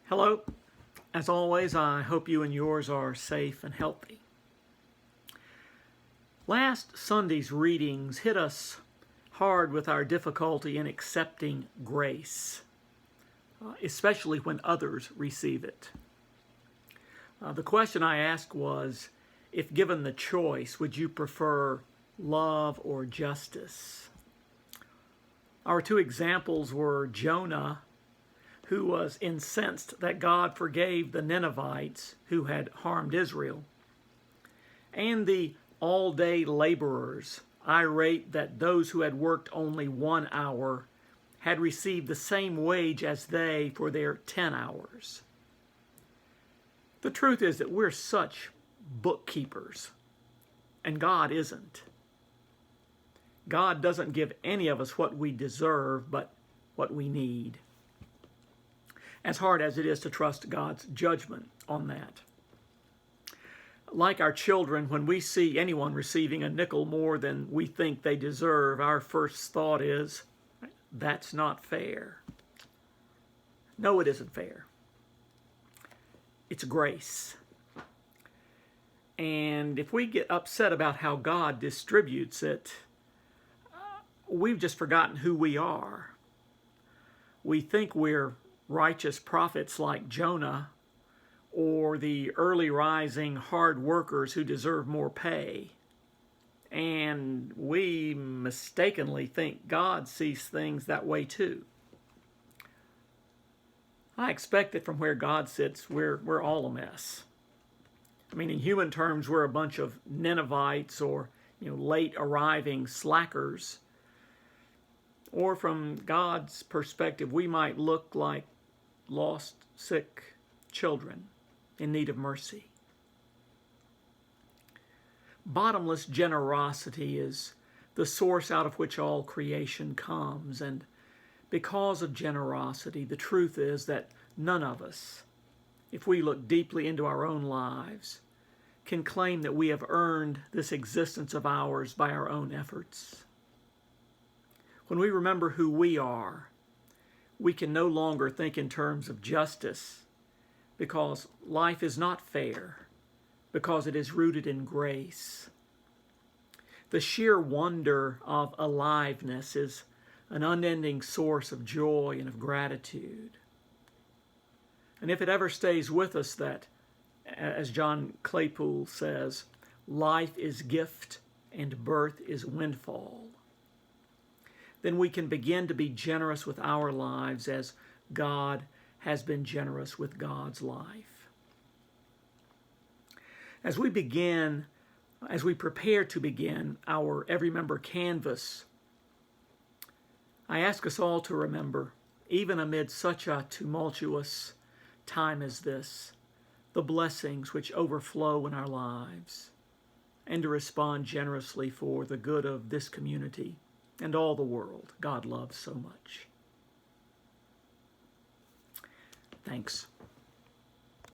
Hello. As always, I hope you and yours are safe and healthy. Last Sunday's readings hit us hard with our difficulty in accepting grace, especially when others receive it. The question I asked was, if given the choice, would you prefer love or justice? Our two examples were Jonah, who was incensed that God forgave the Ninevites who had harmed Israel, and the all-day laborers, irate that those who had worked only 1 hour had received the same wage as they for their 10 hours. The truth is that we're such bookkeepers, and God isn't. God doesn't give any of us what we deserve, but what we need. As hard as it is to trust God's judgment on that. Like our children, when we see anyone receiving a nickel more than we think they deserve, our first thought is, that's not fair. No, it isn't fair. It's grace. And if we get upset about how God distributes it, we've just forgotten who we are. We think we're righteous prophets like Jonah, or the early rising hard workers who deserve more pay. And we mistakenly think God sees things that way too. I expect that from where God sits, we're all a mess. I mean, in human terms, we're a bunch of Ninevites or late arriving slackers. Or from God's perspective, we might look like lost, sick children in need of mercy. Bottomless generosity is the source out of which all creation comes, and because of generosity, the truth is that none of us, if we look deeply into our own lives, can claim that we have earned this existence of ours by our own efforts. When we remember who we are, we can no longer think in terms of justice, because life is not fair, because it is rooted in grace. The sheer wonder of aliveness is an unending source of joy and of gratitude. And if it ever stays with us that, as John Claypool says, life is gift and birth is windfall, then we can begin to be generous with our lives as God has been generous with God's life. As we prepare to begin our Every Member Canvas, I ask us all to remember, even amid such a tumultuous time as this, the blessings which overflow in our lives, and to respond generously for the good of this community and all the world God loves so much. Thanks.